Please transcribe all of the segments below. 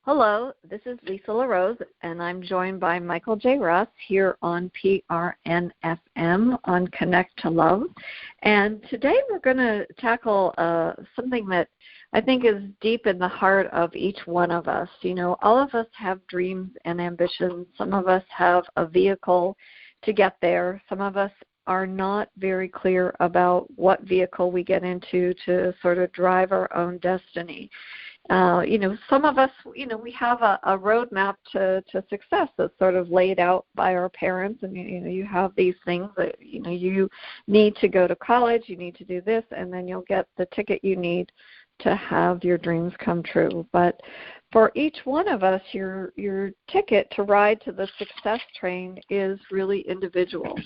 Hello, this is Lisa LeRose, and I'm joined by Michael J. Russ here on PRNFM on Connect to Love. And today we're going to tackle something that I think is deep in the heart of each one of us. You know, all of us have dreams and ambitions. Some of us have a vehicle to get there. Some of us are not very clear about what vehicle we get into to sort of drive our own destiny. Some of us, we have a roadmap to success that's sort of laid out by our parents, and you have these things that you need to go to college, you need to do this, and then you'll get the ticket you need to have your dreams come true. But for each one of us, your ticket to ride to the success train is really individual.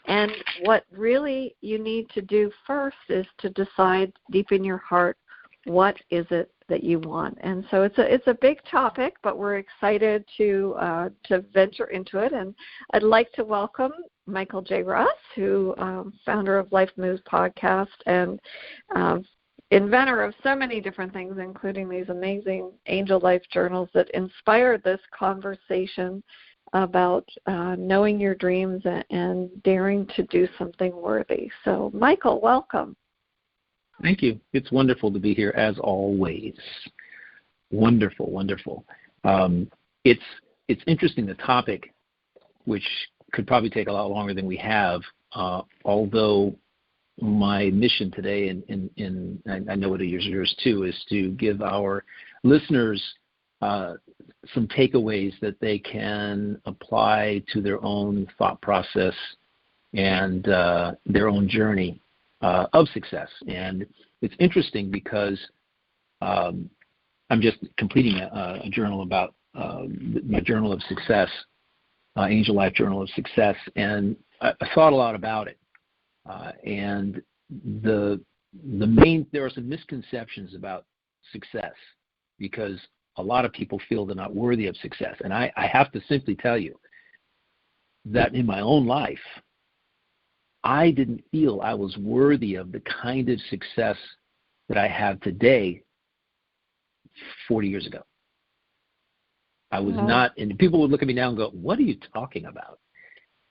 And what really you need to do first is to decide deep in your heart, what is it that you want? And so it's a big topic, but we're excited to venture into it. And I'd like to welcome Michael J. Russ, who founder of Life Moves podcast and inventor of so many different things, including these amazing Angel Life journals that inspired this conversation about knowing your dreams and daring to do something worthy. So, Michael, welcome. Thank you. It's wonderful to be here as always. Wonderful, wonderful. It's interesting, the topic, which could probably take a lot longer than we have, although my mission today, and I know it is yours too, is to give our listeners some takeaways that they can apply to their own thought process and their own journey of success. And it's interesting because I'm just completing a journal about my journal of success, Angel Life Journal of Success, and I thought a lot about it. And there are some misconceptions about success because a lot of people feel they're not worthy of success. And I have to simply tell you that in my own life, I didn't feel I was worthy of the kind of success that I have today 40 years ago. I was not, and people would look at me now and go, what are you talking about?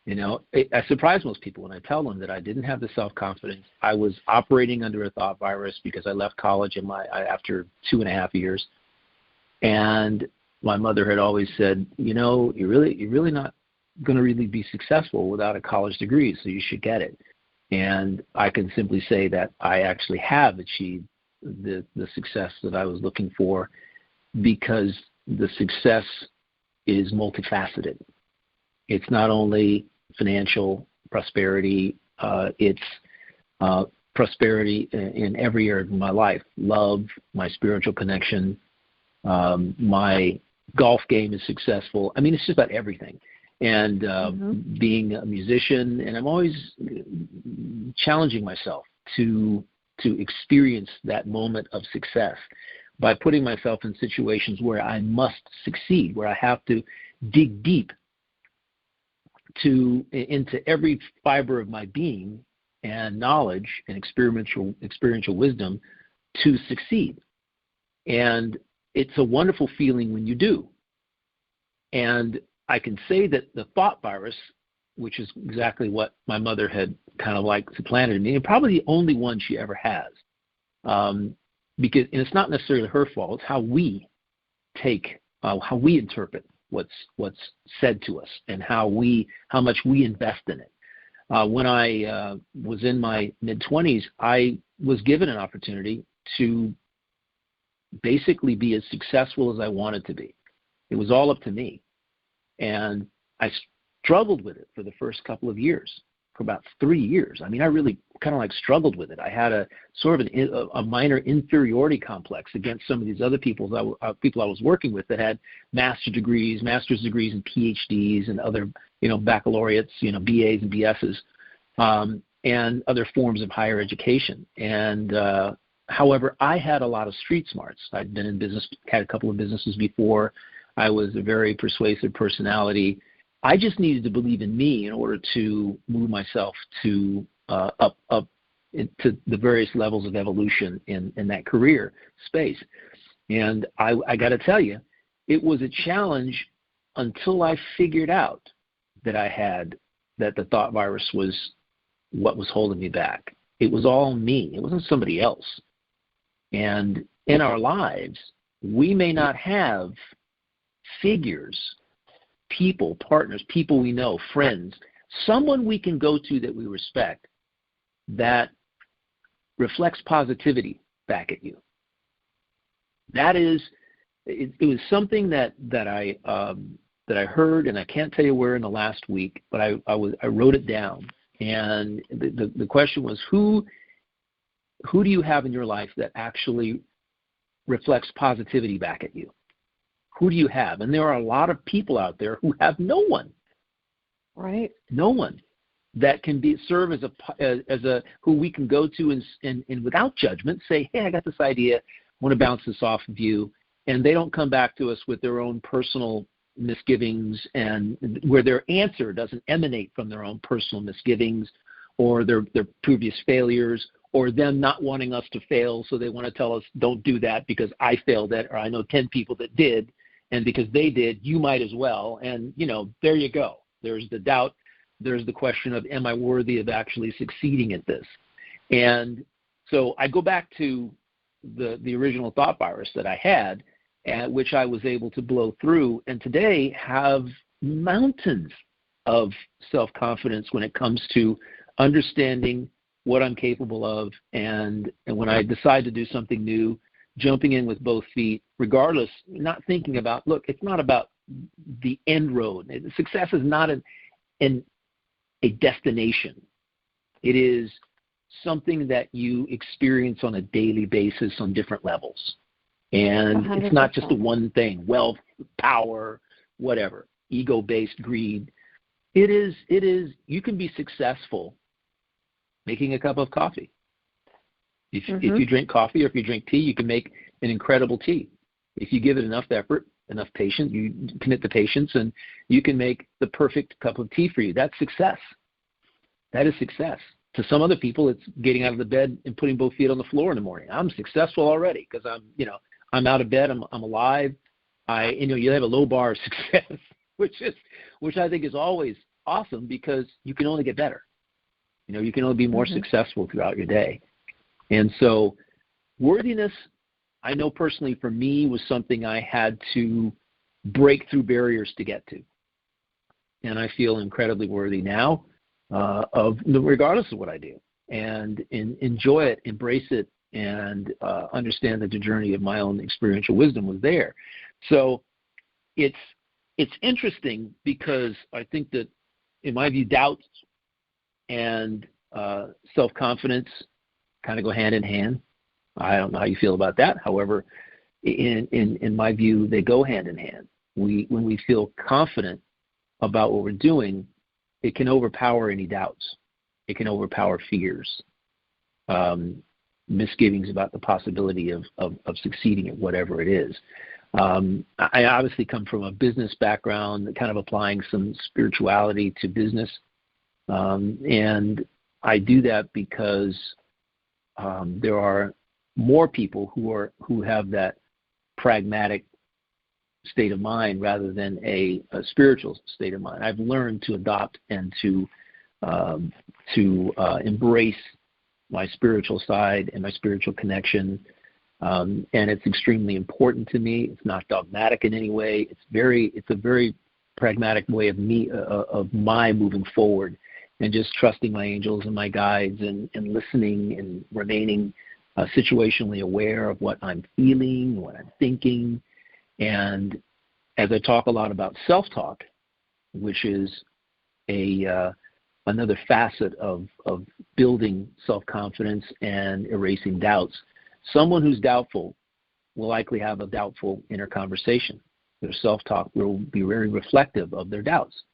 I surprise most people when I tell them that I didn't have the self-confidence. I was operating under a thought virus because I left college after 2.5 years. And my mother had always said, you're really not going to really be successful without a college degree, so you should get it. And I can simply say that I actually have achieved the success that I was looking for, because the success is multifaceted. It's not only financial prosperity, it's prosperity in every area of my life. Love, my spiritual connection, my golf game is successful. I mean, it's just about everything. And being a musician, and I'm always challenging myself to experience that moment of success by putting myself in situations where I must succeed, where I have to dig deep into every fiber of my being and knowledge and experiential wisdom to succeed. And it's a wonderful feeling when you do. And I can say that the thought virus, which is exactly what my mother had kind of like supplanted in me, and probably the only one she ever has, because and it's not necessarily her fault. It's how we interpret what's said to us and how much we invest in it. When I was in my mid-20s, I was given an opportunity to basically be as successful as I wanted to be. It was all up to me. And I struggled with it for the first couple of years, for about 3 years. I mean, I really kind of like struggled with it. I had a sort of a minor inferiority complex against some of these other people I was working with that had master's degrees and PhDs and other, baccalaureates, BAs and BSs, and other forms of higher education. And however, I had a lot of street smarts. I'd been in business, had a couple of businesses before. I was a very persuasive personality. I just needed to believe in me in order to move myself to up into the various levels of evolution in that career space. And I got to tell you, it was a challenge until I figured out that the thought virus was what was holding me back. It was all me. It wasn't somebody else. And in our lives, we may not have figures, people, partners, people we know, friends, someone we can go to that we respect that reflects positivity back at you. That is, it was something that I heard, and I can't tell you where in the last week, but I wrote it down. And the question was, who do you have in your life that actually reflects positivity back at you? Who do you have? And there are a lot of people out there who have no one. Right. No one that can serve as a who we can go to and without judgment say, hey, I got this idea, I want to bounce this off of you, and they don't come back to us with their own personal misgivings, and where their answer doesn't emanate from their own personal misgivings or their previous failures or them not wanting us to fail, so they want to tell us, don't do that because I failed at, or I know 10 people that did, and because they did, you might as well. And, there you go. There's the doubt. There's the question of, am I worthy of actually succeeding at this? And so I go back to the original thought virus that I had, which I was able to blow through, and today have mountains of self-confidence when it comes to understanding what I'm capable of, and when I decide to do something new, jumping in with both feet, regardless, not thinking about, look, it's not about the end road. Success is not a destination. It is something that you experience on a daily basis on different levels. And 100%. It's not just the one thing, wealth, power, whatever, ego-based greed. It is, you can be successful making a cup of coffee. If you drink coffee or if you drink tea, you can make an incredible tea. If you give it enough effort, enough patience, you commit the patience, and you can make the perfect cup of tea for you. That's success. That is success. To some other people, it's getting out of the bed and putting both feet on the floor in the morning. I'm successful already because I'm out of bed. I'm alive. You have a low bar of success, which I think is always awesome because you can only get better. You can only be more successful throughout your day. And so worthiness, I know personally for me, was something I had to break through barriers to get to. And I feel incredibly worthy now, regardless of what I do, and enjoy it, embrace it, and understand that the journey of my own experiential wisdom was there. So it's interesting because I think that, in my view, doubts and self-confidence kind of go hand in hand. I don't know how you feel about that. However, in my view, they go hand in hand. When we feel confident about what we're doing, it can overpower any doubts. It can overpower fears, misgivings about the possibility of succeeding at whatever it is. I obviously come from a business background, kind of applying some spirituality to business. And I do that because there are more people who have that pragmatic state of mind rather than a spiritual state of mind. I've learned to adopt and to embrace my spiritual side and my spiritual connection, and it's extremely important to me. It's not dogmatic in any way. It's a very pragmatic way of my moving forward, and just trusting my angels and my guides, and listening and remaining situationally aware of what I'm feeling, what I'm thinking. And as I talk a lot about self-talk, which is another facet of building self-confidence and erasing doubts, someone who's doubtful will likely have a doubtful inner conversation. Their self-talk will be very reflective of their doubts.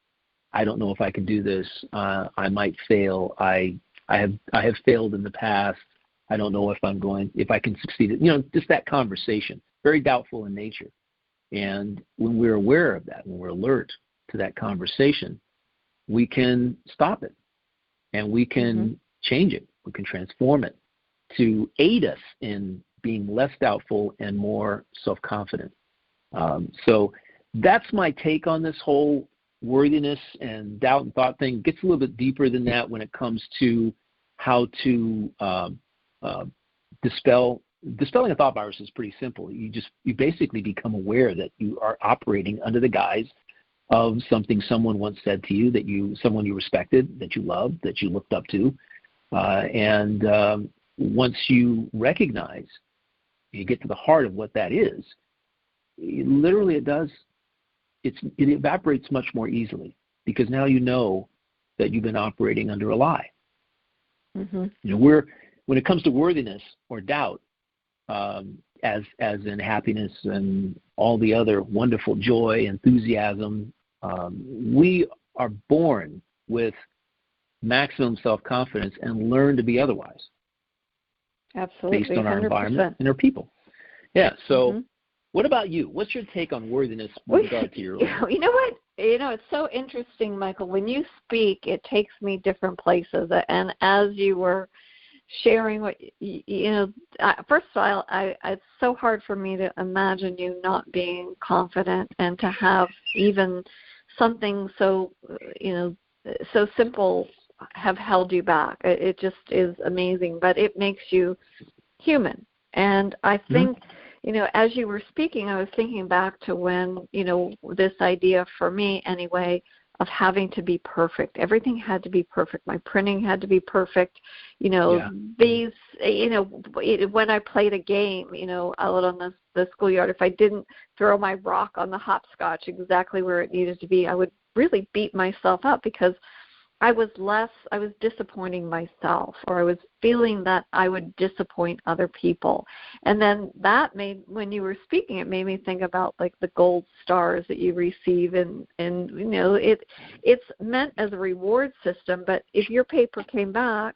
I don't know if I can do this. I might fail. I have failed in the past. I don't know if I can succeed. Just that conversation, very doubtful in nature. And when we're aware of that, when we're alert to that conversation, we can stop it, and we can change it. We can transform it to aid us in being less doubtful and more self-confident. So that's my take on this whole worthiness and doubt and thought thing. It gets a little bit deeper than that when it comes to how to dispelling a thought virus is pretty simple. You basically become aware that you are operating under the guise of something someone once said to you, someone you respected, that you loved, that you looked up to, and once you recognize, you get to the heart of what that is. It evaporates much more easily, because now you know that you've been operating under a lie. Mm-hmm. When it comes to worthiness or doubt, as in happiness and all the other wonderful joy, enthusiasm, we are born with maximum self-confidence and learn to be otherwise. Absolutely, based on our 100%. environment and our people. Yeah, so what about you? What's your take on worthiness with regard to your life? You know what? It's so interesting, Michael. When you speak, it takes me different places. And as you were sharing what, first of all, it's so hard for me to imagine you not being confident, and to have even something so, so simple have held you back. It just is amazing, but it makes you human. And I think, as you were speaking, I was thinking back to when, this idea for me anyway of having to be perfect. Everything had to be perfect. My printing had to be perfect. When I played a game, out on the schoolyard, if I didn't throw my rock on the hopscotch exactly where it needed to be, I would really beat myself up, because I was disappointing myself, or I was feeling that I would disappoint other people. And then when you were speaking, it made me think about like the gold stars that you receive, and it's meant as a reward system. But if your paper came back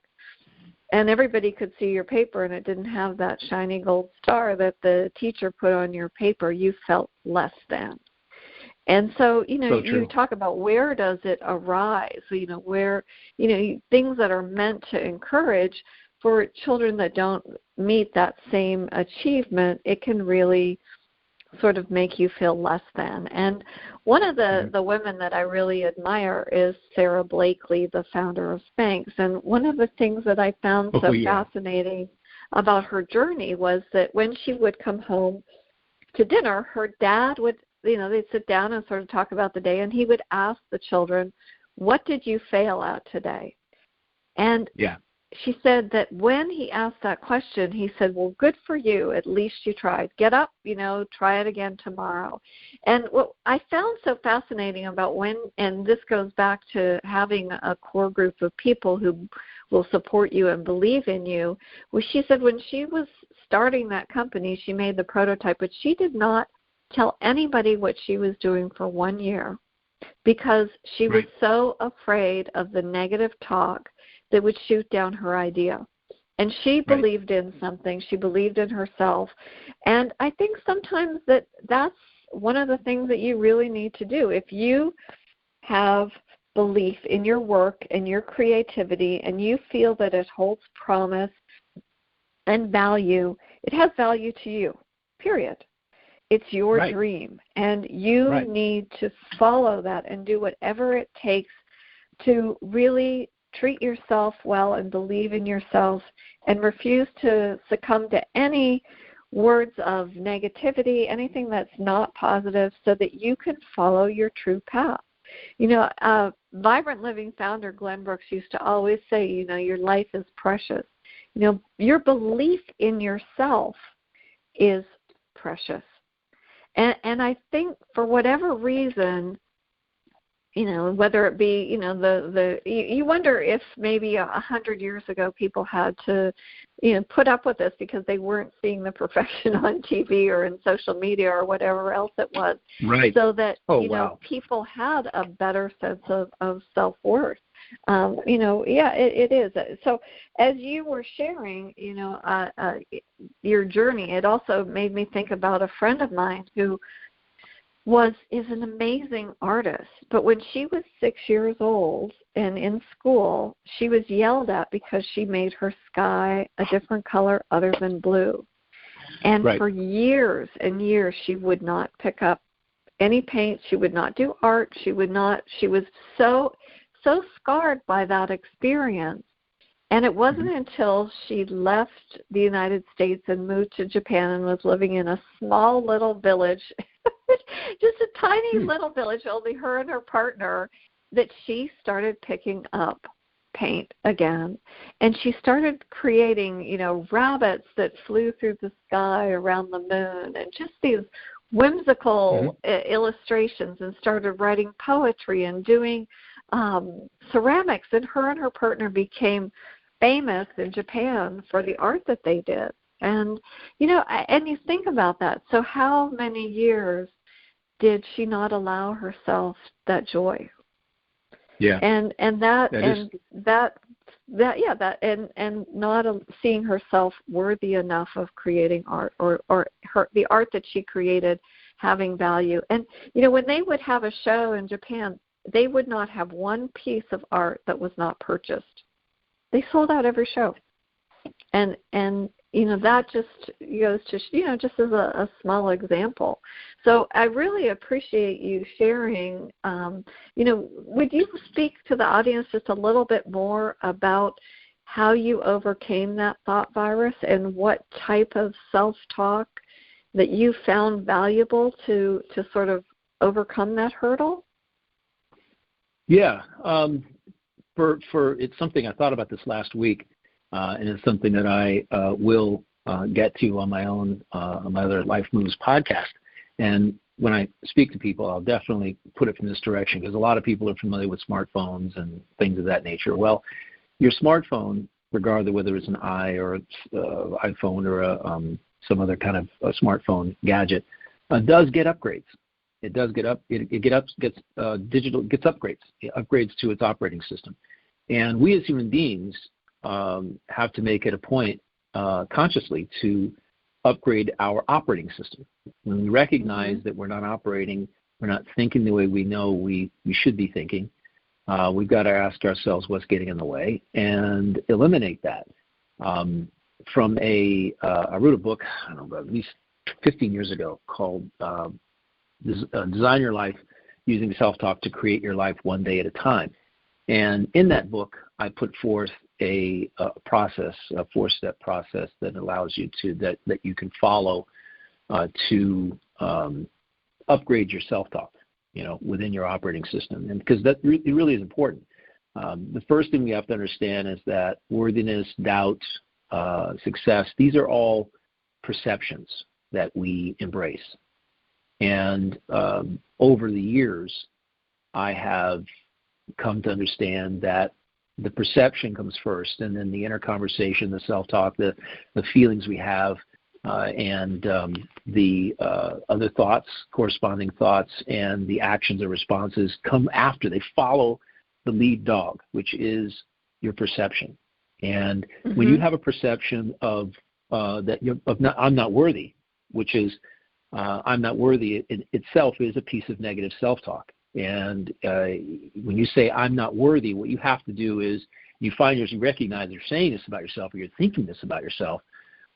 and everybody could see your paper and it didn't have that shiny gold star that the teacher put on your paper, you felt less than. And so, you talk about where does it arise, where, things that are meant to encourage for children that don't meet that same achievement, it can really sort of make you feel less than. And one of the women that I really admire is Sarah Blakely, the founder of Spanx. And one of the things that I found so fascinating about her journey was that when she would come home to dinner, her dad would, they'd sit down and sort of talk about the day, and he would ask the children, what did you fail at today? And she said that when he asked that question, he said, well, good for you. At least you tried. Get up, try it again tomorrow. And what I found so fascinating about and this goes back to having a core group of people who will support you and believe in you, was she said when she was starting that company, she made the prototype, but she did not tell anybody what she was doing for 1 year, because she was so afraid of the negative talk that would shoot down her idea. And she believed in something. She believed in herself. And I think sometimes that's one of the things that you really need to do. If you have belief in your work and your creativity, and you feel that it holds promise and value, it has value to you, period. It's your dream, and you need to follow that and do whatever it takes to really treat yourself well and believe in yourself, and refuse to succumb to any words of negativity, anything that's not positive, so that you can follow your true path. Vibrant Living founder Glenn Brooks used to always say, your life is precious. Your belief in yourself is precious. And I think for whatever reason, whether it be, you wonder if maybe 100 years ago people had to, put up with this because they weren't seeing the perfection on TV or in social media or whatever else it was. Right. So that, people had a better sense of self-worth. It is. So as you were sharing, your journey, it also made me think about a friend of mine who is an amazing artist. But when she was 6 years old and in school, she was yelled at because she made her sky a different color other than blue. And for years and years, she would not pick up any paint. She would not do art. She was so scarred by that experience. And it wasn't until she left the United States and moved to Japan and was living in a small little village, just a tiny little village, only her and her partner, that she started picking up paint again. And she started creating, rabbits that flew through the sky around the moon and just these whimsical illustrations, and started writing poetry and doing ceramics. And her partner became famous in Japan for the art that they did. And, and you think about that. So how many years did she not allow herself that joy? Yeah. And not seeing herself worthy enough of creating art, or the art that she created having value. And, when they would have a show in Japan, they would not have one piece of art that was not purchased. They sold out every show. And that just goes to, just as a small example. So I really appreciate you sharing. Would you speak to the audience just a little bit more about how you overcame that thought virus and what type of self-talk that you found valuable to sort of overcome that hurdle? Yeah. It's something I thought about this last week, and it's something that I will get to on my own, on my other Life Moves podcast. And when I speak to people, I'll definitely put it from this direction, because a lot of people are familiar with smartphones and things of that nature. Well, your smartphone, regardless of whether it's an iPhone or some other kind of a smartphone gadget, does get upgrades. It does gets upgrades. It upgrades to its operating system. And we as human beings have to make it a point consciously to upgrade our operating system. When we recognize that we're not thinking the way we know we should be thinking, we've got to ask ourselves what's getting in the way and eliminate that. I wrote a book, I don't know, at least 15 years ago called Design Your Life Using Self-Talk to Create Your Life One Day at a Time. And in that book, I put forth a process, a 4-step process that allows you that you can follow to upgrade your self-talk, within your operating system. And because it really is important. The first thing we have to understand is that worthiness, doubt, success, these are all perceptions that we embrace. And over the years, I have come to understand that the perception comes first, and then the inner conversation, the self-talk, the feelings we have, and the other thoughts, corresponding thoughts, and the actions or responses come after. They follow the lead dog, which is your perception. And when you have a perception of I'm not worthy, which is I'm not worthy, it itself is a piece of negative self-talk. And when you say I'm not worthy, what you have to do is you recognize you're saying this about yourself, or you're thinking this about yourself.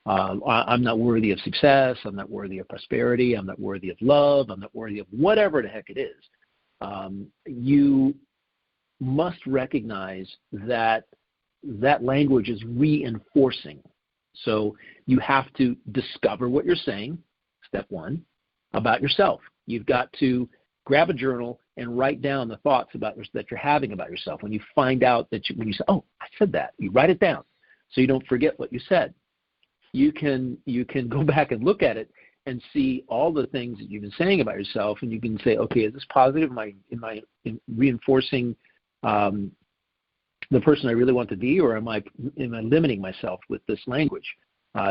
I'm not worthy of success. I'm not worthy of prosperity. I'm not worthy of love. I'm not worthy of whatever the heck it is. You must recognize that language is reinforcing. So you have to discover what you're saying, step one, about yourself. You've got to grab a journal and write down the thoughts that you're having about yourself. When you find out when you say, oh, I said that, you write it down so you don't forget what you said. You can go back and look at it and see all the things that you've been saying about yourself, and you can say, okay, is this positive? Am I reinforcing the person I really want to be, or am I limiting myself with this language?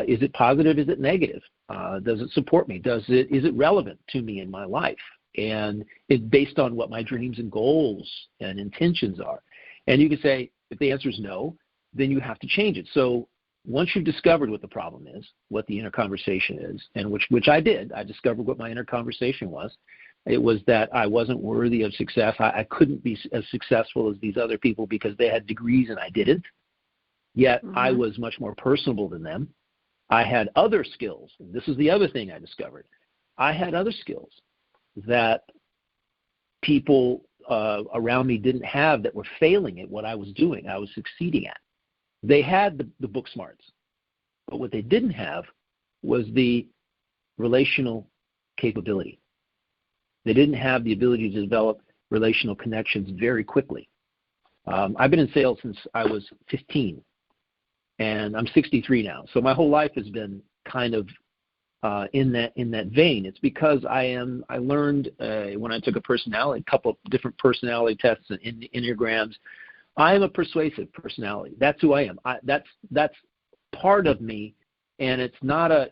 Is it positive? Is it negative? Does it support me? Is it relevant to me in my life? And it's based on what my dreams and goals and intentions are. And you can say, if the answer is no, then you have to change it. So once you've discovered what the problem is, what the inner conversation is, and which I did, I discovered what my inner conversation was. It was that I wasn't worthy of success. I couldn't be as successful as these other people because they had degrees and I didn't. Yet I was much more personable than them. I had other skills. And this is the other thing I discovered. I had other skills that people around me didn't have, that were failing at what I was doing, I was succeeding at. They had the book smarts, but what they didn't have was the relational capability. They didn't have the ability to develop relational connections very quickly. I've been in sales since I was 15, and I'm 63 now. So my whole life has been kind of in that vein. It's because I learned when I took a couple of different personality tests and Enneagrams. I am a persuasive personality. That's who I am. That's part of me, and it's not a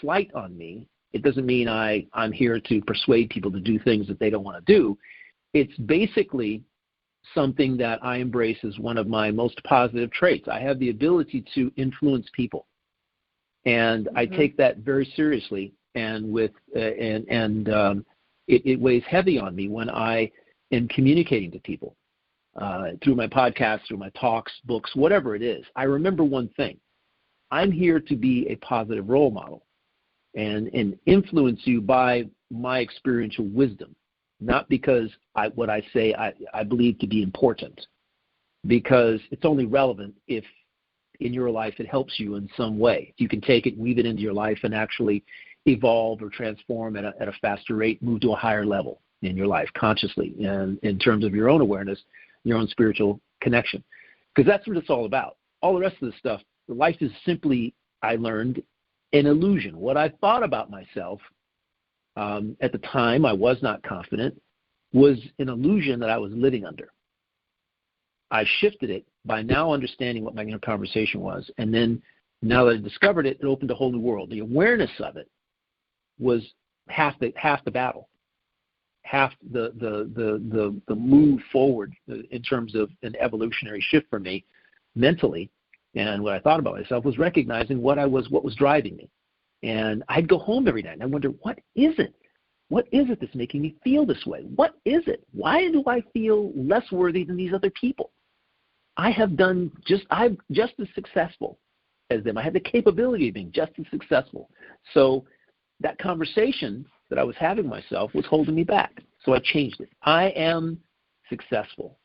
slight on me. It doesn't mean I'm here to persuade people to do things that they don't want to do. It's basically something that I embrace as one of my most positive traits. I have the ability to influence people, and I take that very seriously. And it weighs heavy on me when I am communicating to people through my podcasts, through my talks, books, whatever it is. I remember one thing: I'm here to be a positive role model and influence you by my experiential wisdom, not because what I say I believe to be important, because it's only relevant if in your life it helps you in some way. You can take it, weave it into your life, and actually evolve or transform at a faster rate, move to a higher level in your life consciously, and in terms of your own awareness, your own spiritual connection. Because that's what it's all about. All the rest of the stuff, life is simply, I learned, an illusion. What I thought about myself at the time, I was not confident, was an illusion that I was living under. I shifted it by now understanding what my inner conversation was, and then now that I discovered it, it opened a whole new world. The awareness of it was half the battle, half the move forward in terms of an evolutionary shift for me mentally. And what I thought about myself was recognizing what was driving me. And I'd go home every night and I wonder, what is it? What is it that's making me feel this way? What is it? Why do I feel less worthy than these other people? I'm just as successful as them. I have the capability of being just as successful. So that conversation that I was having with myself was holding me back. So I changed it. I am successful.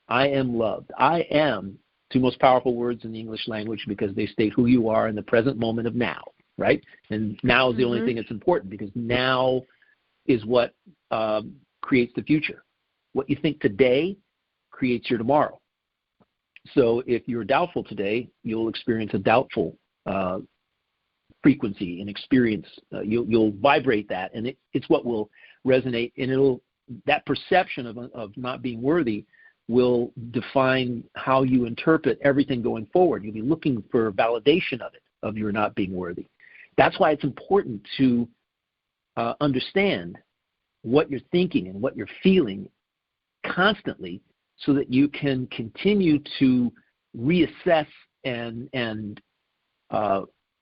I am loved. I am, two most powerful words in the English language because they state who you are in the present moment of now, right? And now is the only thing that's important, because now is what creates the future. What you think today creates your tomorrow. So if you're doubtful today, you'll experience a doubtful frequency and experience. You'll vibrate that, and it's what will resonate, and that perception of not being worthy will define how you interpret everything going forward. You'll be looking for validation of your not being worthy. That's why it's important to understand what you're thinking and what you're feeling constantly, so that you can continue to reassess and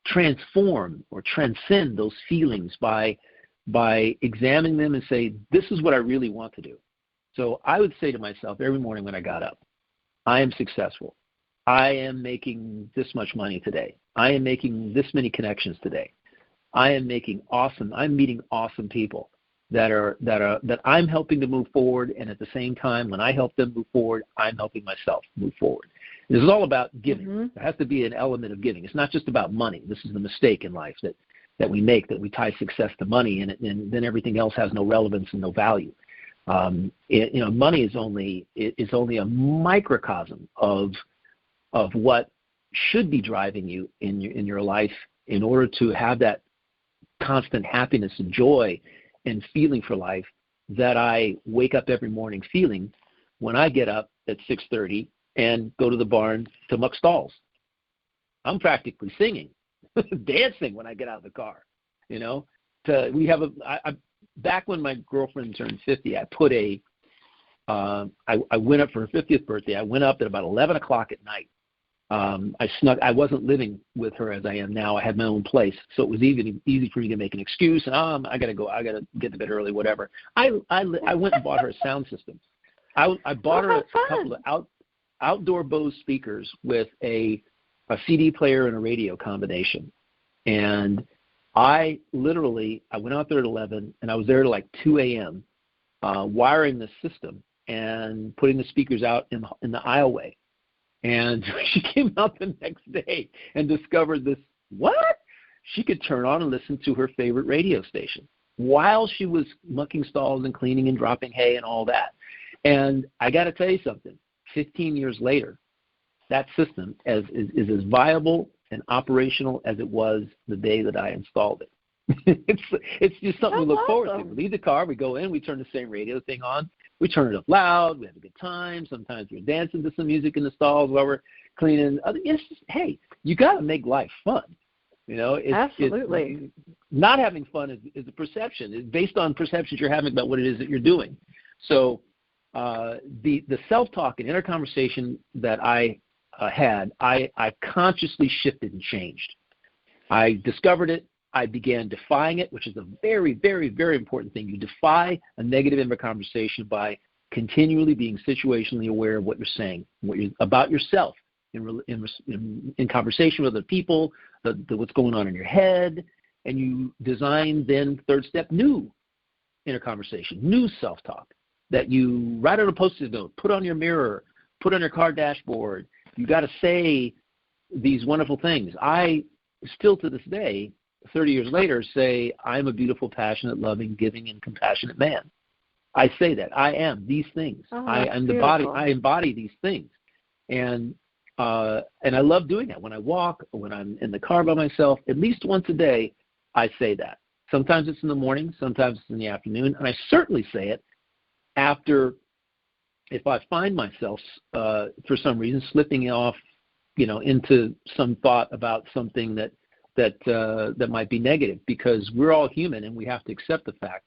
transform or transcend those feelings by examining them and say, this is what I really want to do. So I would say to myself every morning when I got up, I am successful. I am making this much money today. I am making this many connections today. I'm meeting awesome people that I'm helping to move forward, and at the same time, when I help them move forward, I'm helping myself move forward. This is all about giving. There has to be an element of giving. It's not just about money. This is the mistake in life that we make, that we tie success to money, and then everything else has no relevance and no value. Money is only a microcosm of what should be driving you in your life in order to have that constant happiness and joy and feeling for life that I wake up every morning feeling when I get up at 6:30 and go to the barn to muck stalls. I'm practically singing, dancing when I get out of the car. Back when my girlfriend turned 50, I put I went up for her 50th birthday. I went up at about 11 o'clock at night. I wasn't living with her as I am now. I had my own place, so it was easy for me to make an excuse. And I gotta go. I gotta get to bed early, whatever. I went and bought her a sound system. I bought her a couple of outdoor Bose speakers with a a CD player and a radio combination. And I went out there at 11, and I was there at like 2 a.m., wiring the system and putting the speakers out in the aisleway. And she came out the next day and discovered this, what? She could turn on and listen to her favorite radio station while she was mucking stalls and cleaning and dropping hay and all that. And I got to tell you something, 15 years later, that system is as viable and operational as it was the day that I installed it. It's just something we look forward to. We leave the car, we go in, we turn the same radio thing on, we turn it up loud, we have a good time. Sometimes we're dancing to some music in the stalls while we're cleaning. It's just, hey, you got to make life fun. You know, Absolutely. Not having fun is a perception. It's based on perceptions you're having about what it is that you're doing. So the self-talk and inner conversation that I had, I consciously shifted and changed. I discovered it. I began defying it, which is a very, very, very important thing. You defy a negative inner conversation by continually being situationally aware of what you're saying, about yourself in conversation with other people, what's going on in your head, and you design then, third step, new inner conversation, new self-talk that you write on a Post-it note, put on your mirror, put on your car dashboard. You got to say these wonderful things. I still to this day, 30 years later, say I'm a beautiful, passionate, loving, giving, and compassionate man. I say that. I am these things. I am the body. I embody these things. And I love doing that. When I walk, when I'm in the car by myself, at least once a day, I say that. Sometimes it's in the morning, sometimes it's in the afternoon, and I certainly say it after, if I find myself for some reason slipping off, into some thought about something that might be negative, because we're all human and we have to accept the fact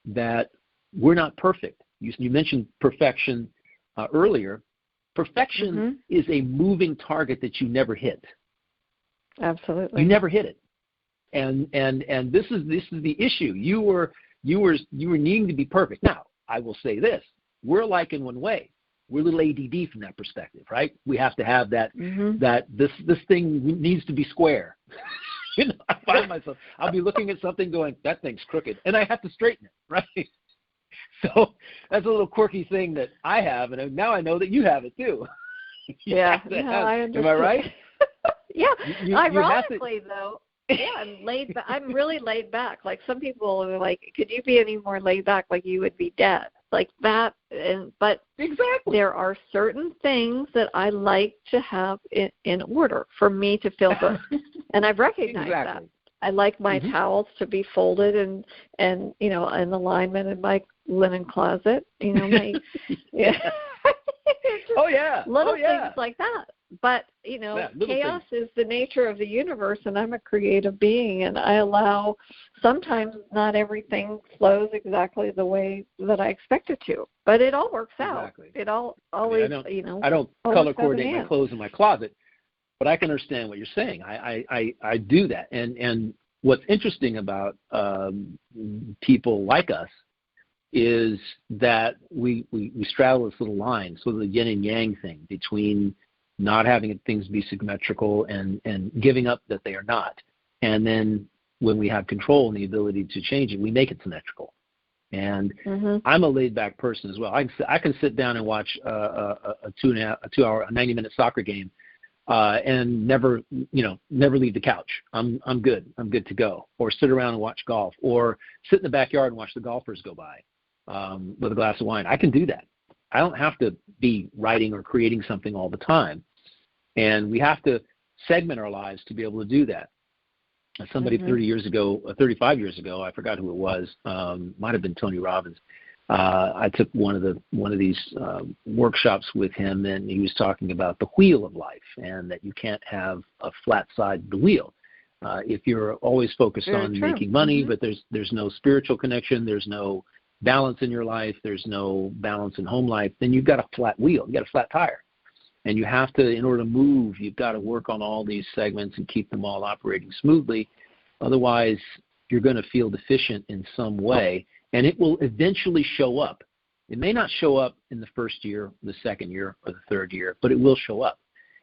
that we're not perfect. You mentioned perfection earlier. Perfection is a moving target that you never hit. Absolutely. You never hit it. And this is the issue. You were needing to be perfect. Now, I will say this. We're alike in one way. We're a little ADD from that perspective, right? We have to have that that this thing needs to be square. I find myself, I'll be looking at something going, that thing's crooked, and I have to straighten it, right? So that's a little quirky thing that I have, and now I know that you have it too. I understand. Am I right? Yeah. You Ironically, though, I'm really laid back. Like, some people are like, could you be any more laid back? Like, you would be dead. Like that. But exactly, there are certain things that I like to have in order for me to feel good, and I've recognized that. I like my towels to be folded and in alignment in my linen closet. Little things like that. But chaos is the nature of the universe, and I'm a creative being, and I allow. Sometimes not everything flows exactly the way that I expect it to, but it all works out. It all always, I don't color coordinate my clothes in my closet, but I can understand what you're saying. I do that, and what's interesting about people like us is that we straddle this little line, sort of the yin and yang thing between not having things be symmetrical and giving up that they are not, and then when we have control and the ability to change it, we make it symmetrical. And I'm a laid-back person as well. I can sit down and watch a 90-minute soccer game and never leave the couch. I'm good. I'm good to go. Or sit around and watch golf, or sit in the backyard and watch the golfers go by with a glass of wine. I can do that. I don't have to be writing or creating something all the time. And we have to segment our lives to be able to do that. Somebody 35 years ago, I forgot who it was, might have been Tony Robbins. I took one of these workshops with him, and he was talking about the wheel of life, and that you can't have a flat side of the wheel. If you're always focused on making money, but there's no spiritual connection, there's no balance in your life, there's no balance in home life, then you've got a flat wheel, you've got a flat tire. And you have to, in order to move, you've got to work on all these segments and keep them all operating smoothly. Otherwise, you're going to feel deficient in some way, and it will eventually show up. It may not show up in the first year, the second year, or the third year, but it will show up.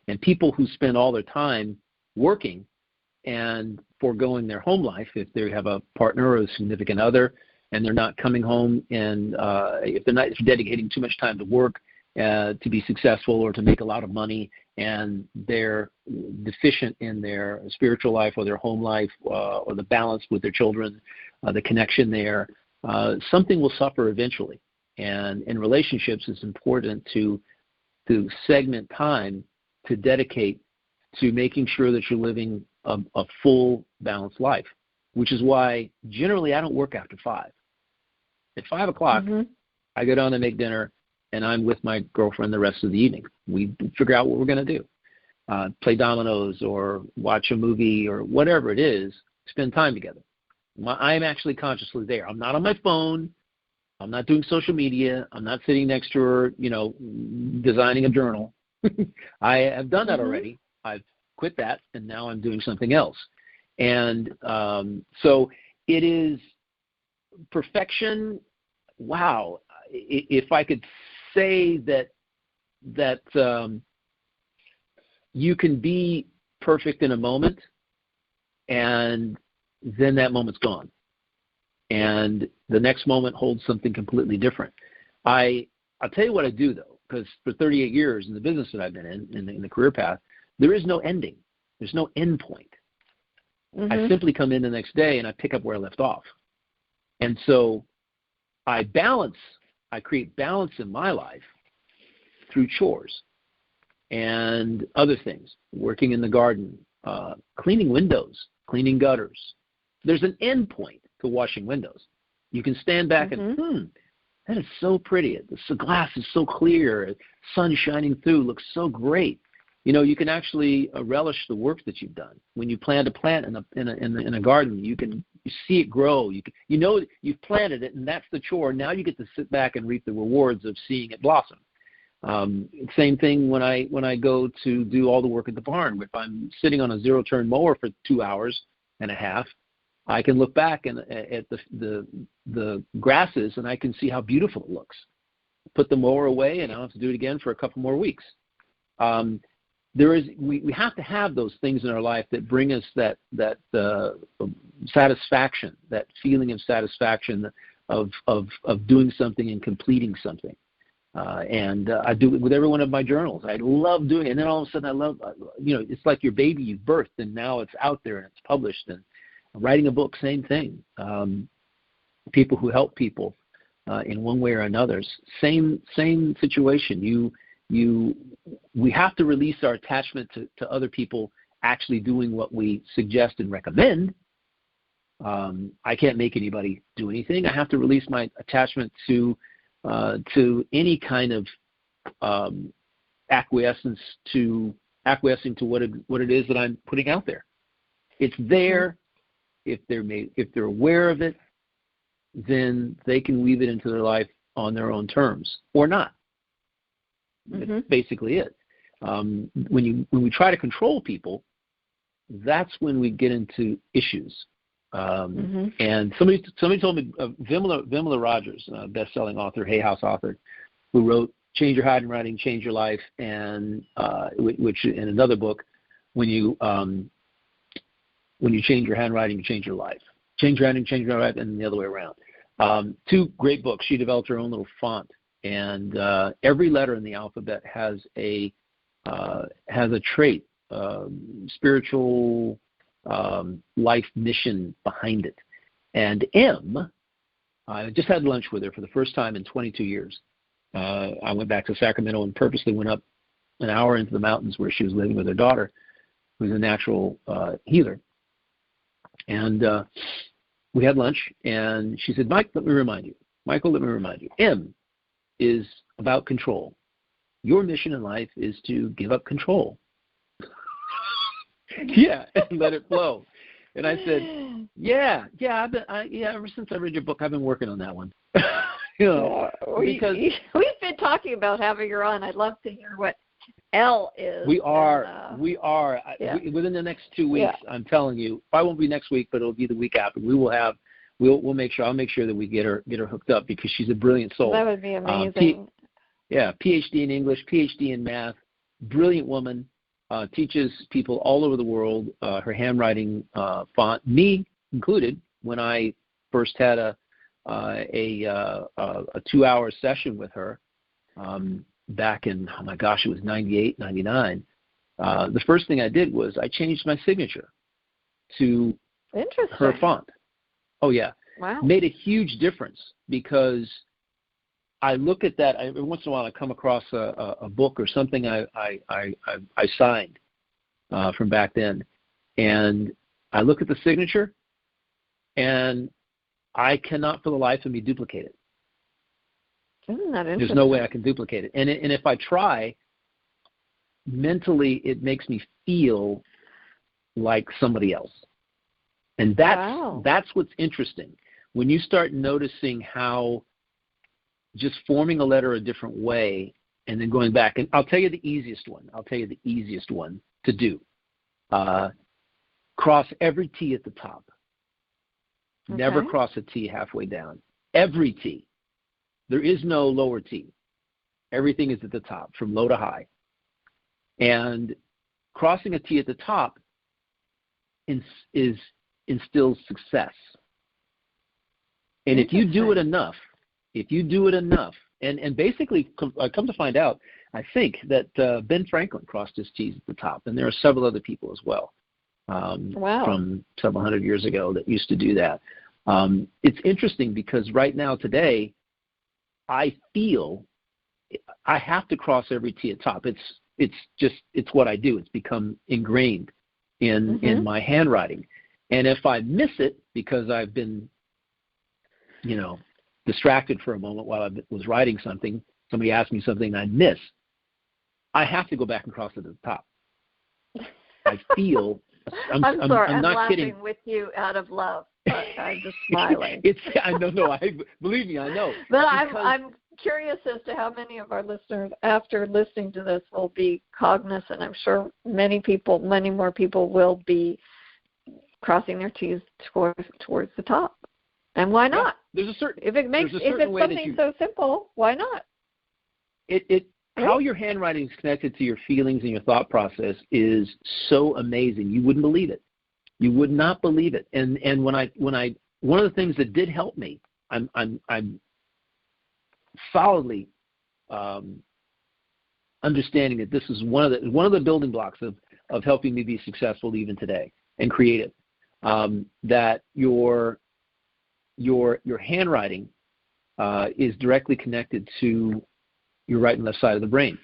And people who spend all their time working and foregoing their home life, if they have a partner or a significant other, and they're not coming home, and if they're not dedicating too much time to work to be successful or to make a lot of money, and they're deficient in their spiritual life or their home life or the balance with their children, the connection there, something will suffer eventually. And in relationships, it's important to segment time to dedicate to making sure that you're living a full, balanced life, which is why generally I don't work after 5. At 5 o'clock, I go down to make dinner, and I'm with my girlfriend the rest of the evening. We figure out what we're going to do, play dominoes or watch a movie or whatever it is, spend time together. I'm actually consciously there. I'm not on my phone. I'm not doing social media. I'm not sitting next to her, designing a journal. I have done that already. I've quit that, and now I'm doing something else. And so it is perfection. Wow. If I could say that you can be perfect in a moment, and then that moment's gone, and the next moment holds something completely different. I'll tell you what I do, though, because for 38 years in the business that I've been in the career path, there is no ending. There's no end point. I simply come in the next day and I pick up where I left off. And so I create balance in my life through chores and other things, working in the garden, cleaning windows, cleaning gutters. There's an end point to washing windows. You can stand back and, that is so pretty. The glass is so clear. Sun shining through looks so great. You can actually relish the work that you've done. When you plant a plant in a garden, you see it grow. You've planted it, and that's the chore. Now you get to sit back and reap the rewards of seeing it blossom. Same thing when I go to do all the work at the barn. If I'm sitting on a zero-turn mower for 2 hours and a half, I can look back at the grasses, and I can see how beautiful it looks. Put the mower away, and I don't have to do it again for a couple more weeks. We have to have those things in our life that bring us that satisfaction, that feeling of satisfaction of doing something and completing something. And I do it with every one of my journals. I love doing it. And then all of a sudden it's like your baby you've birthed, and now it's out there and it's published. And writing a book, same thing. People who help people in one way or another, same situation. We have to release our attachment to other people actually doing what we suggest and recommend. I can't make anybody do anything. I have to release my attachment to any kind of acquiescing to what it is that I'm putting out there. It's there. If they're aware of it, then they can weave it into their life on their own terms or not. That's basically it. When we try to control people, that's when we get into issues. And somebody told me, Vimla Rogers, best-selling author, Hay House author, who wrote Change Your Handwriting, Change Your Life, and which in another book, when you change your handwriting, you change your life. Change your handwriting, change your life, and the other way around. 2 great books. She developed her own little font, and every letter in the alphabet has a trait, spiritual life mission behind it. And M, I just had lunch with her for the first time in 22 years. I went back to Sacramento and purposely went up an hour into the mountains where she was living with her daughter, who's a natural healer. And we had lunch, and she said, Michael, let me remind you, M is about control. Your mission in life is to give up control. Yeah, and let it flow. And I said, yeah, ever since I read your book, I've been working on that one. Because we've been talking about having her on. I'd love to hear what L is. We are. Within the next 2 weeks, I'm telling you, probably won't be next week, but it'll be the week after. We'll make sure. I'll make sure that we get her hooked up, because she's a brilliant soul. That would be amazing. PhD in English, PhD in math, brilliant woman. teaches people all over the world her handwriting font, me included. When I first had a 2-hour session with her back in, oh my gosh, it was 98, 99. The first thing I did was I changed my signature to her font. Oh, yeah. Wow. Made a huge difference because I look at that. Every once in a while I come across a book or something I signed from back then, and I look at the signature, and I cannot for the life of me duplicate it. Isn't that interesting? There's no way I can duplicate it. And if I try, mentally it makes me feel like somebody else. And that's what's interesting. When you start noticing how just forming a letter a different way and then going back, and I'll tell you the easiest one. To do. Cross every T at the top. Okay. Never cross a T halfway down. Every T. There is no lower T. Everything is at the top, from low to high. And crossing a T at the top instills success. And if you do it enough, and basically I come to find out, I think that Ben Franklin crossed his T's at the top, and there are several other people as well from several hundred years ago that used to do that. It's interesting because right now, today, I feel I have to cross every T at top. It's what I do. It's become ingrained in my handwriting. And if I miss it because I've been, distracted for a moment while I was writing something, somebody asked me something and I miss, I have to go back and cross it at the top. I feel I'm sorry, I'm not laughing kidding with you out of love, but I'm just smiling. Believe me, I know. But I'm curious as to how many of our listeners, after listening to this, will be cognizant. I'm sure many more people will be crossing their T's towards the top. And why not? Yeah, if it's something so simple, why not? How your handwriting is connected to your feelings and your thought process is so amazing. You wouldn't believe it. You would not believe it. And when I one of the things that did help me, I'm solidly understanding that this is one of the building blocks of helping me be successful even today and creative. That your handwriting is directly connected to your right and left side of the brain.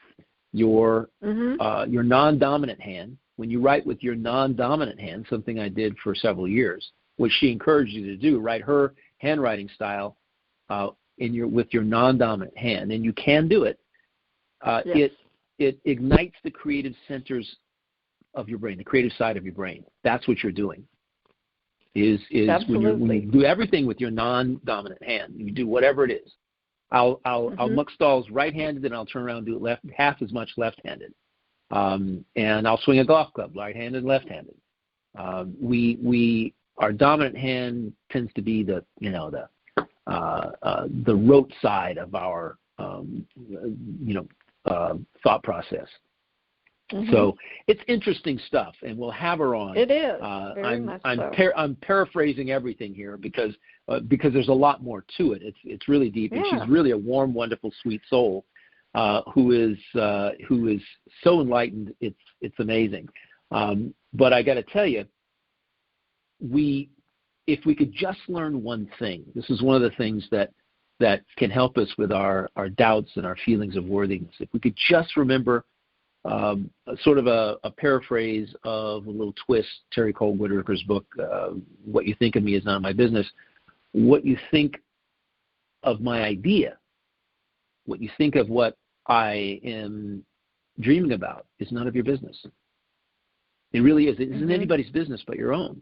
Your non-dominant hand, when you write with your non-dominant hand, something I did for several years, which she encouraged you to do, write her handwriting style with your non-dominant hand, and you can do it. Yes. It ignites the creative centers of your brain, the creative side of your brain. That's what you're doing. Is when you do everything with your non-dominant hand, you do whatever it is. I'll muck stalls right-handed, and I'll turn around and do it half as much left-handed. And I'll swing a golf club right-handed, left-handed. Our dominant hand tends to be the rote side of our thought process. So it's interesting stuff, and we'll have her on. It is very much so. I'm paraphrasing everything here because there's a lot more to it. It's really deep, and she's really a warm, wonderful, sweet soul who is so enlightened. It's amazing. But I got to tell you, if we could just learn one thing, this is one of the things that can help us with our doubts and our feelings of worthiness. If we could just remember. Sort of a paraphrase of a little twist, Terry Cole Whitaker's book, What You Think of Me Is None of My Business. What you think of my idea, what you think of what I am dreaming about is none of your business. It really is. It isn't anybody's business but your own.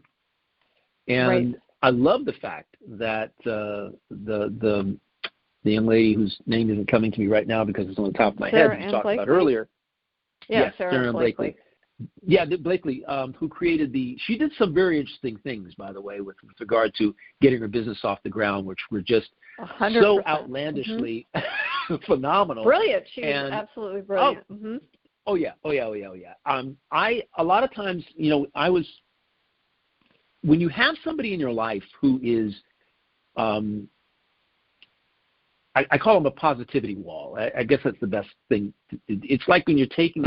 And I love the fact that the young lady whose name isn't coming to me right now because it's on the top of my head that you talked about earlier. Yes, Sarah Blakely. Yeah, Blakely, who created she did some very interesting things, by the way, with regard to getting her business off the ground, which were just 100%. So outlandishly phenomenal. Brilliant. She was absolutely brilliant. Oh yeah. A lot of times, when you have somebody in your life who is, I call them a positivity wall. I guess that's the best thing. It's like when you're taking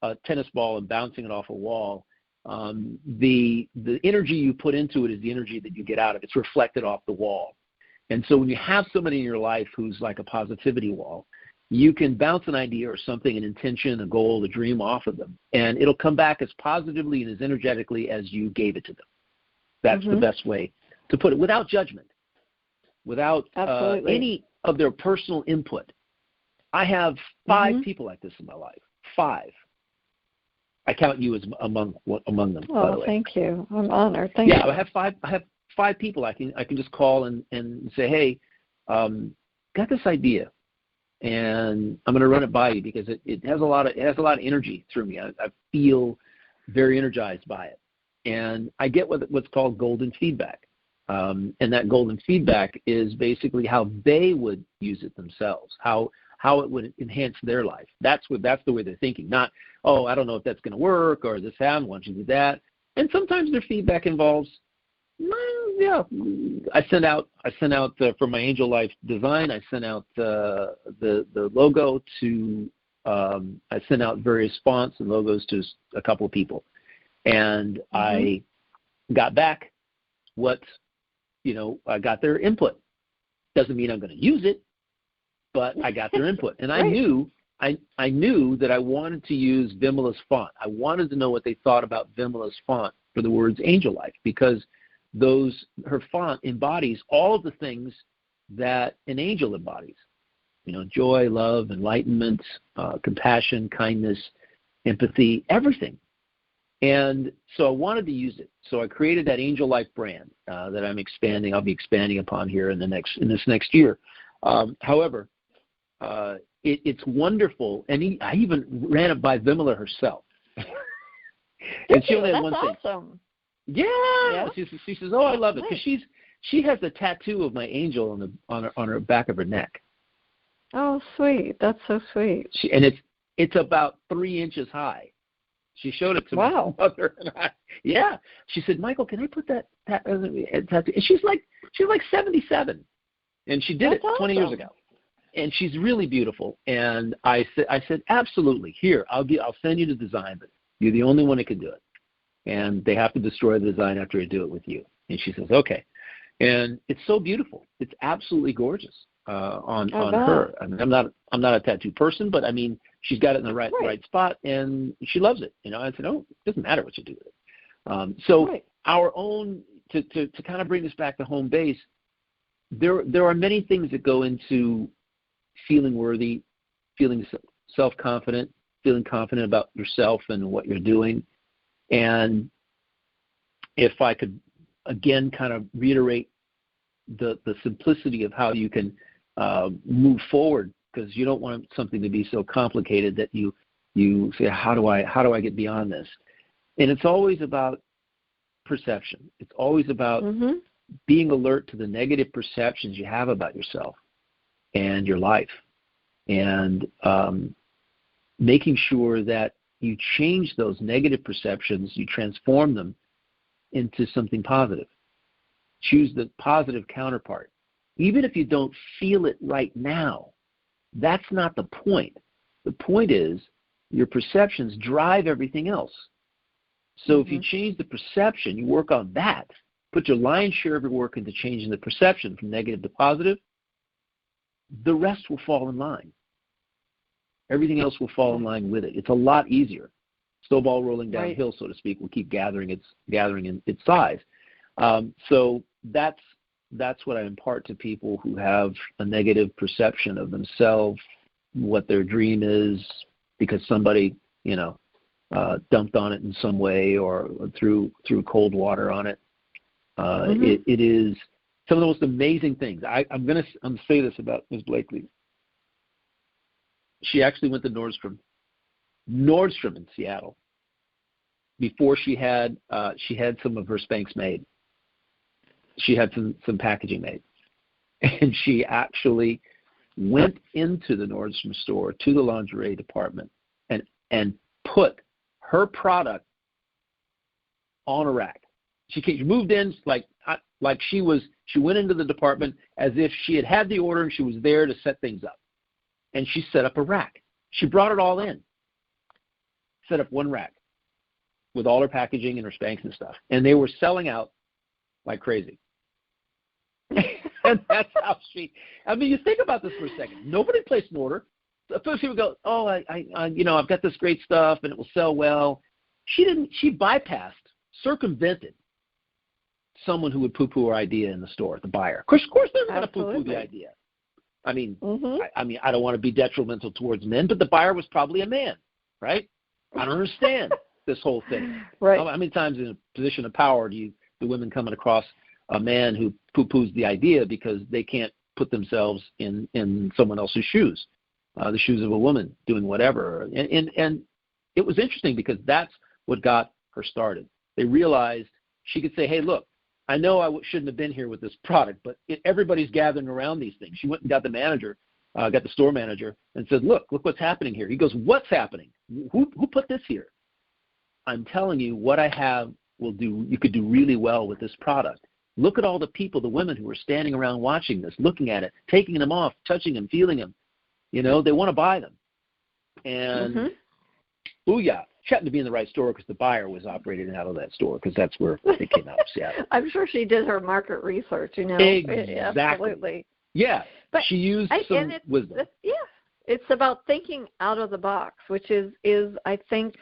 a tennis ball and bouncing it off a wall. The energy you put into it is the energy that you get out of it. It's reflected off the wall. And so when you have somebody in your life who's like a positivity wall, you can bounce an idea or something, an intention, a goal, a dream off of them, and it'll come back as positively and as energetically as you gave it to them. That's the best way to put it, without judgment, without any of their personal input. I have 5 people like this in my life. 5. I count you as among them. Oh, by the way. Thank you. I'm honored. Thank you. Yeah, I have 5 people I can just call and say, hey, got this idea, and I'm going to run it by you because it has a lot of energy through me. I feel very energized by it, and I get what's called golden feedback. And that golden feedback is basically how they would use it themselves, how it would enhance their life. That's the way they're thinking. Not, oh, I don't know if that's going to work, or this happened, why don't you do that? And sometimes their feedback involves, yeah, I sent out for my Angel Life design. I sent out the logo to. I sent out various fonts and logos to a couple of people, and I got back I got their input. Doesn't mean I'm going to use it, but I got their input, and I knew that I wanted to use Vimala's font. I wanted to know what they thought about Vimala's font for the words Angel Life, because her font embodies all of the things that an angel embodies. Joy, love, enlightenment, compassion, kindness, empathy, everything. And so I wanted to use it. So I created that Angel Life brand that I'll be expanding upon here in this next year. However, it's wonderful, and I even ran it by Vimala herself. And she only had one thing. Awesome. Yeah. She says, "Oh, I love it," because she has a tattoo of my angel on her back of her neck. Oh, sweet! That's so sweet. And it's about 3 inches high. She showed it to my mother and I. Yeah. She said, "Michael, can I put that tattoo?" And she's like 77, and she did it 20 years ago. And she's really beautiful. And I said, "Absolutely. Here, I'll send you the design, but you're the only one that can do it. And they have to destroy the design after I do it with you." And she says, "Okay." And it's so beautiful. It's absolutely gorgeous on her. I mean, I'm not a tattoo person, but I mean, she's got it in the right spot, and she loves it. I said, "Oh, it doesn't matter what you do with it." Our own to kind of bring this back to home base. There are many things that go into feeling worthy, feeling self-confident, feeling confident about yourself and what you're doing. And if I could, again, kind of reiterate the simplicity of how you can move forward, because you don't want something to be so complicated that you say, how do I get beyond this? And it's always about perception. It's always about being alert to the negative perceptions you have about yourself and your life, and making sure that you change those negative perceptions, you transform them into something positive. Choose the positive counterpart. Even if you don't feel it right now, that's not the point. The point is your perceptions drive everything else. So if you change the perception, you work on that, put your lion's share of your work into changing the perception from negative to positive, the rest will fall in line. Everything else will fall in line with it. It's a lot easier. Snowball rolling downhill, so to speak, will keep gathering in its size. So that's what I impart to people who have a negative perception of themselves, what their dream is, because somebody, dumped on it in some way or threw cold water on it. It is some of the most amazing things. I'm going to say this about Ms. Blakely. She actually went to Nordstrom in Seattle before she had some of her Spanx made. She had some packaging made, and she actually went into the Nordstrom store, to the lingerie department, and and put her product on a rack. She moved in like she went into the department as if she had the order and she was there to set things up. And she set up a rack. She brought it all in, set up one rack with all her packaging and her Spanx and stuff. And they were selling out like crazy. And that's how you think about this for a second. Nobody placed an order. First people go, oh, I've got this great stuff and it will sell well. She bypassed, circumvented someone who would poo-poo her idea in the store, the buyer. Of course they're going to poo-poo the idea. I mean, I don't want to be detrimental towards men, but the buyer was probably a man, right? I don't understand this whole thing. Right. How many times in a position of power do the women coming across a man who poo-poos the idea because they can't put themselves in someone else's shoes, the shoes of a woman doing whatever. And it was interesting because that's what got her started. They realized she could say, hey, look, I know I shouldn't have been here with this product, but everybody's gathering around these things. She went and got the manager, got the store manager, and said, look what's happening here. He goes, what's happening? Who put this here? I'm telling you, what I have you could do really well with this product. Look at all the people, the women who are standing around watching this, looking at it, taking them off, touching them, feeling them. They want to buy them. And booyah. She happened to be in the right store because the buyer was operating out of that store because that's where they came out of Seattle. I'm sure she did her market research, Exactly. Absolutely. Yeah, but she used some wisdom. It's about thinking out of the box, which is I think,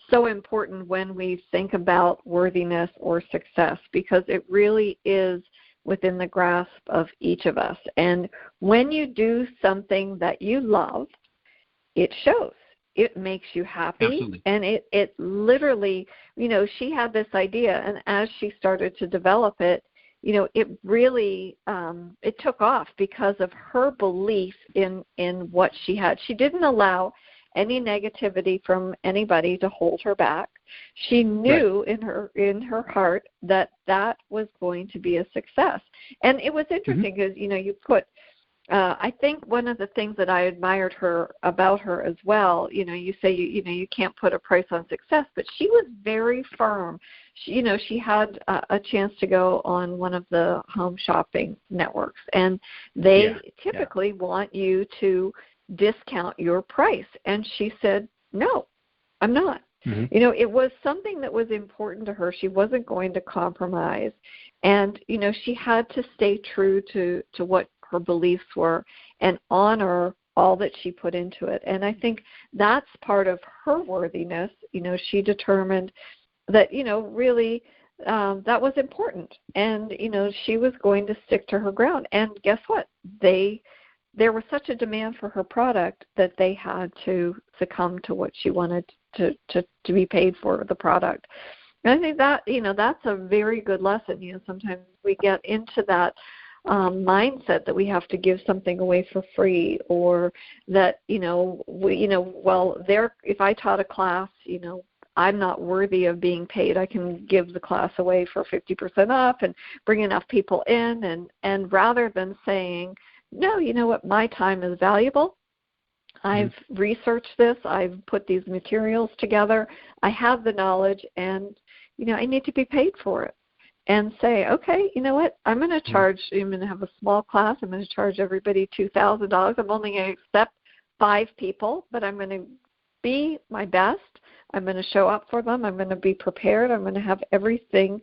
so important when we think about worthiness or success, because it really is within the grasp of each of us. And when you do something that you love, it shows. It makes you happy. Absolutely. And it literally, she had this idea, and as she started to develop it, it really, it took off because of her belief in what she had. She didn't allow any negativity from anybody to hold her back. She knew in her heart that was going to be a success. And it was interesting because, you put, I think one of the things that I admired about her as well, you say, you can't put a price on success, but she was very firm. She had a chance to go on one of the home shopping networks, and they typically want you to discount your price. And she said, no, I'm not. It was something that was important to her. She wasn't going to compromise. And, she had to stay true to what her beliefs were and honor all that she put into it. And I think that's part of her worthiness. She determined that, really that was important. And, she was going to stick to her ground. And guess what? There was such a demand for her product that they had to succumb to what she wanted to be paid for the product. And I think that, that's a very good lesson. Sometimes we get into that mindset that we have to give something away for free, or that, if I taught a class, I'm not worthy of being paid. I can give the class away for 50% off and bring enough people in. And rather than saying, no, you know what, my time is valuable. I've researched this. I've put these materials together. I have the knowledge, and, I need to be paid for it. And say, okay, you know what, I'm going to charge, I'm going to have a small class. I'm going to charge everybody $2,000. I'm only going to accept 5 people, but I'm going to be my best. I'm going to show up for them. I'm going to be prepared. I'm going to have everything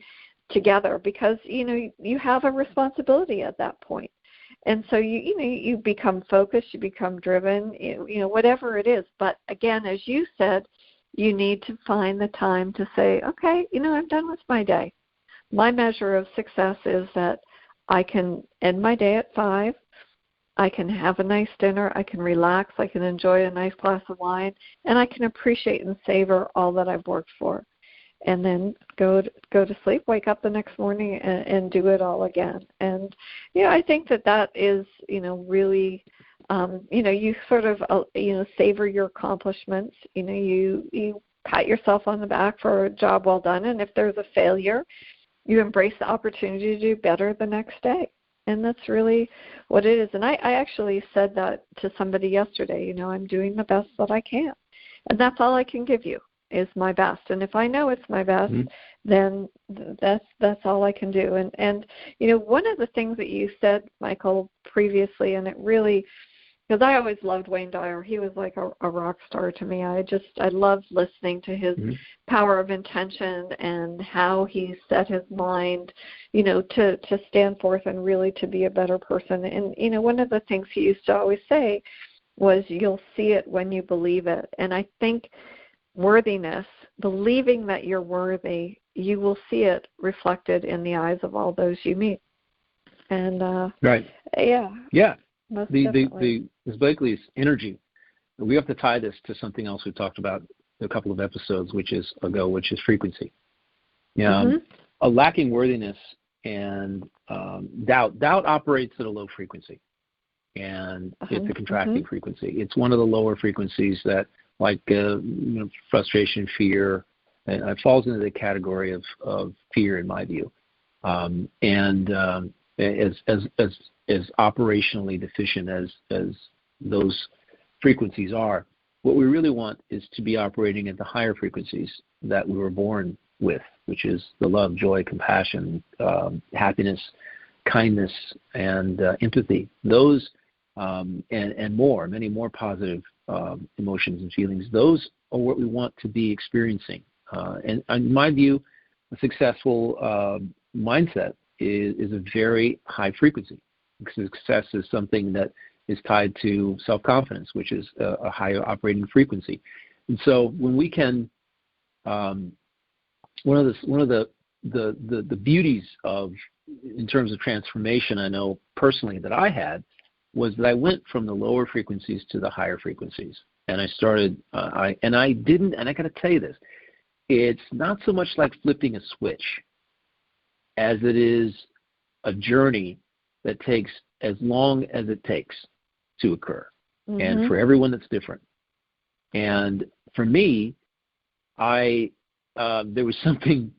together because, you have a responsibility at that point. And so you become focused, you become driven, whatever it is. But again, as you said, you need to find the time to say, okay, I'm done with my day. My measure of success is that I can end my day at 5. I can have a nice dinner. I can relax. I can enjoy a nice glass of wine, and I can appreciate and savor all that I've worked for. And then go to sleep, wake up the next morning, and do it all again. And I think that is really you sort of savor your accomplishments. You pat yourself on the back for a job well done, and if there's a failure, you embrace the opportunity to do better the next day. And that's really what it is. And I actually said that to somebody yesterday. I'm doing the best that I can. And that's all I can give you is my best. And if I know it's my best, then that's all I can do. And one of the things that you said, Michael, previously, and it really, because I always loved Wayne Dyer. He was like a rock star to me. I loved listening to his power of intention and how he set his mind, to stand forth and really to be a better person. And, one of the things he used to always say was, you'll see it when you believe it. And I think worthiness, believing that you're worthy, you will see it reflected in the eyes of all those you meet. And right. Yeah. Most definitely. This basically is energy. We have to tie this to something else we talked about a couple of episodes, which is frequency. A lacking worthiness and doubt operates at a low frequency, and it's a contracting frequency. It's one of the lower frequencies that, like frustration, fear, and it falls into the category of fear in my view. As operationally deficient as those frequencies are, what we really want is to be operating at the higher frequencies that we were born with, which is the love, joy, compassion, happiness, kindness, and empathy. Those and more, many more positive emotions and feelings. Those are what we want to be experiencing. And in my view, a successful mindset is a very high frequency. Success is something that is tied to self-confidence, which is a higher operating frequency. And so when we can, one of the beauties of, in terms of transformation, I know personally that I had, was that I went from the lower frequencies to the higher frequencies. And I started, and I got to tell you this, it's not so much like flipping a switch as it is a journey that takes as long as it takes to occur. And for everyone, that's different. And for me, there was something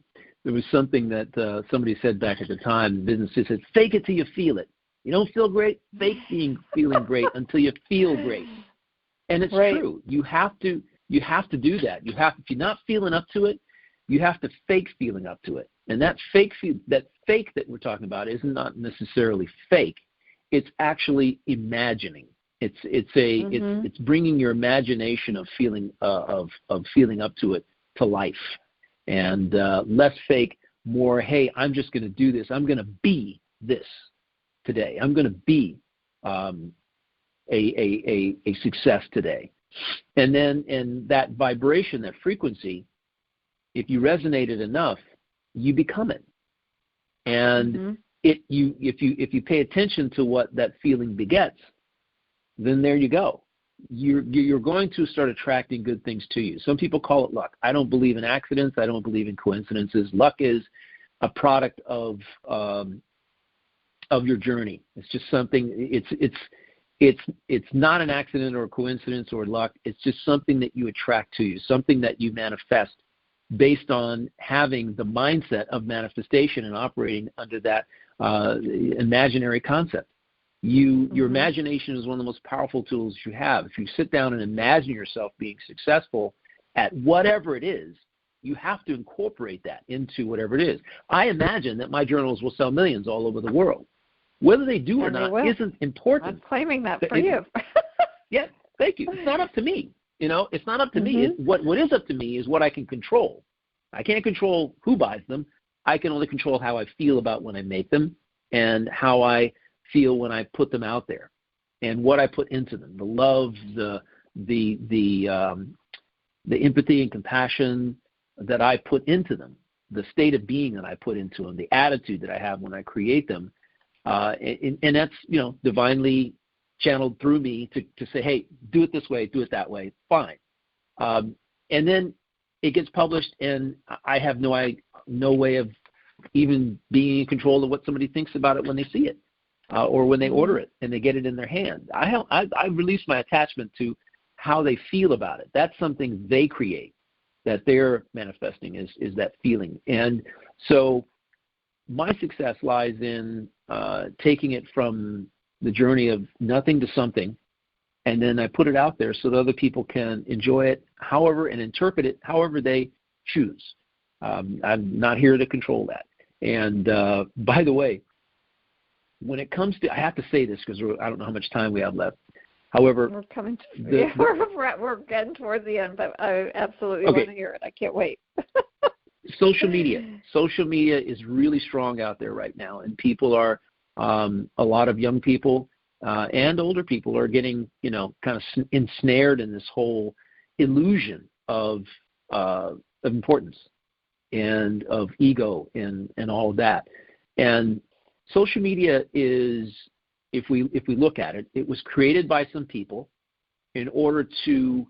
that somebody said back at the time in business. They said, "Fake it till you feel it. You don't feel great, fake feeling great until you feel great." And it's true. You have to do that. If you're not feeling up to it, you have to fake feeling up to it. And that fake that we're talking about is not necessarily fake. It's actually imagining. It's bringing your imagination of feeling of feeling up to it to life, and less fake, more, hey, I'm just going to do this. I'm going to be this today. I'm going to be a success today. And then in that vibration, that frequency, if you resonate it enough, you become it. And if you pay attention to what that feeling begets, then there you go. You're going to start attracting good things to you. Some people call it luck. I don't believe in accidents. I don't believe in coincidences. Luck is a product of your journey. It's just something. It's not an accident or a coincidence or luck. It's just something that you attract to you, something that you manifest based on having the mindset of manifestation and operating under that imaginary concept. Your imagination is one of the most powerful tools you have. If you sit down and imagine yourself being successful at whatever it is, you have to incorporate that into whatever it is. I imagine that my journals will sell millions all over the world. Whether they do or not isn't important. I'm claiming that for you. Yeah, thank you. It's not up to me. It's not up to me. What is up to me is what I can control. I can't control who buys them. I can only control how I feel about when I make them and how I feel when I put them out there and what I put into them. The love, the empathy and compassion that I put into them, the state of being that I put into them, the attitude that I have when I create them. And that's, divinely channeled through me to say, hey, do it this way, do it that way, fine. And then it gets published, and I have no way of even being in control of what somebody thinks about it when they see it or when they order it and they get it in their hand. I release my attachment to how they feel about it. That's something they create, that they're manifesting is that feeling. And so my success lies in taking it from the journey of nothing to something and then I put it out there so that other people can enjoy it however and interpret it however they choose. I'm not here to control that. And by the way, when it comes to, I have to say this because I don't know how much time we have left. However, we're coming to, we're getting towards the end, but I absolutely want to hear it. I can't wait. Social media is really strong out there right now, and people are, a lot of young people and older people are getting, kind of ensnared in this whole illusion of importance and of ego and all of that. And social media is, if we look at it, it was created by some people in order to,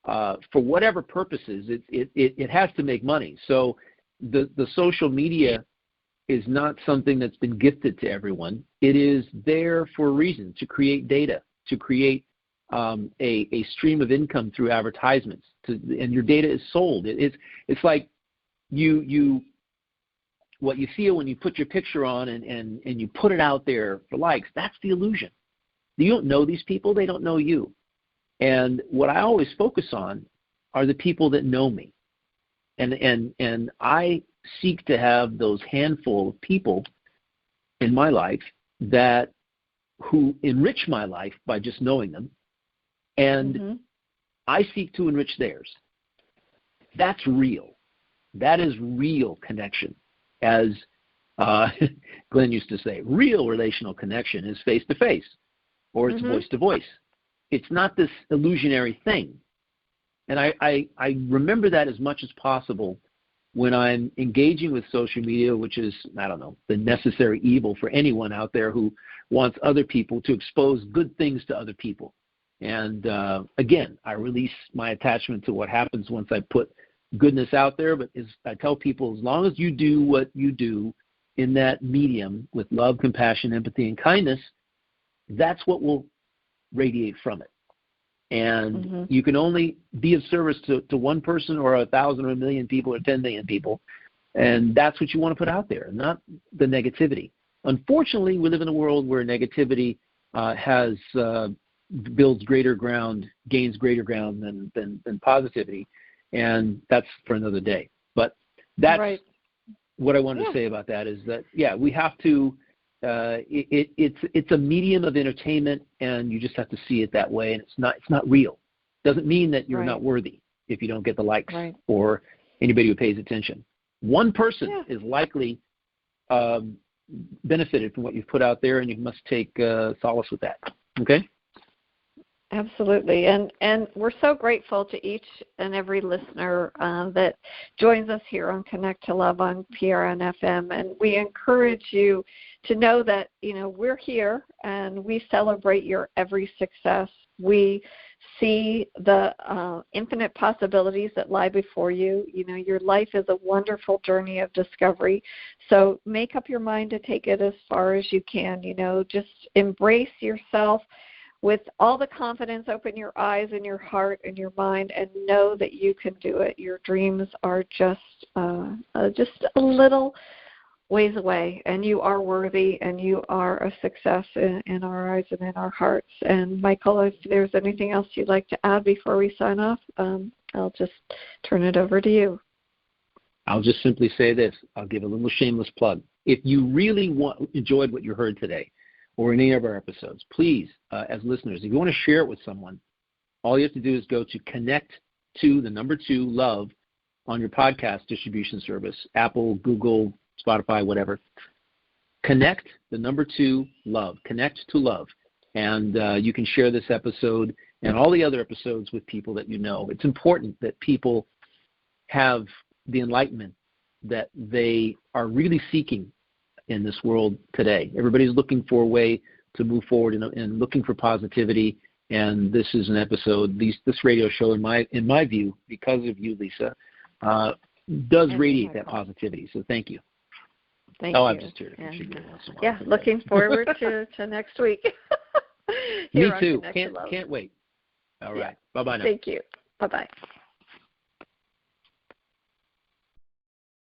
for whatever purposes, it has to make money. So the social media is not something that's been gifted to everyone. It is there for a reason, to create data, to create a stream of income through advertisements, and your data is sold. It's like what you feel when you put your picture on and you put it out there for likes. That's the illusion. You don't know these people. They don't know you. And what I always focus on are the people that know me. And I seek to have those handful of people in my life who enrich my life by just knowing them. And I seek to enrich theirs. That's real. That is real connection. As Glenn used to say, real relational connection is face-to-face, or it's voice-to-voice. It's not this illusionary thing. And I remember that as much as possible when I'm engaging with social media, which is, I don't know, the necessary evil for anyone out there who wants other people to expose good things to other people. And again, I release my attachment to what happens once I put goodness out there. But I tell people, as long as you do what you do in that medium with love, compassion, empathy, and kindness, that's what will radiate from it. And you can only be of service to one person or 1,000 or 1,000,000 people or 10 million people. And that's what you want to put out there, not the negativity. Unfortunately, we live in a world where negativity builds greater ground, gains greater ground than positivity. And that's for another day. But that's what I wanted to say about that is that, we have to, it's a medium of entertainment, and you just have to see it that way. And it's not real. Doesn't mean that you're not worthy if you don't get the likes or anybody who pays attention. One person is likely benefited from what you've put out there, and you must take solace with that. Okay? Absolutely. And we're so grateful to each and every listener that joins us here on Connect to Love on PRN FM. And we encourage you to know that, we're here and we celebrate your every success. We see the infinite possibilities that lie before you. Your life is a wonderful journey of discovery. So make up your mind to take it as far as you can. Just embrace yourself with all the confidence. Open your eyes and your heart and your mind and know that you can do it. Your dreams are just a little ways away, and you are worthy, and you are a success in our eyes and in our hearts. And Michael, if there's anything else you'd like to add before we sign off, I'll just turn it over to you. I'll just simply say this. I'll give a little shameless plug. If you really enjoyed what you heard today, or any of our episodes, please, as listeners, if you want to share it with someone, all you have to do is go to connect to the number 2 love on your podcast distribution service, Apple, Google, Spotify, whatever. Connect the number 2 love. Connect to love. And you can share this episode and all the other episodes with people that you know. It's important that people have the enlightenment that they are really seeking in this world today. Everybody's looking for a way to move forward and looking for positivity. And this is an episode. This radio show, in my view, because of you, Lisa, does radiate that positivity. So thank you. Thank you. I'm just here to contribute once in a while. Looking forward to next week. Me too. Can't wait. All right. Bye-bye now. Thank you. Bye-bye.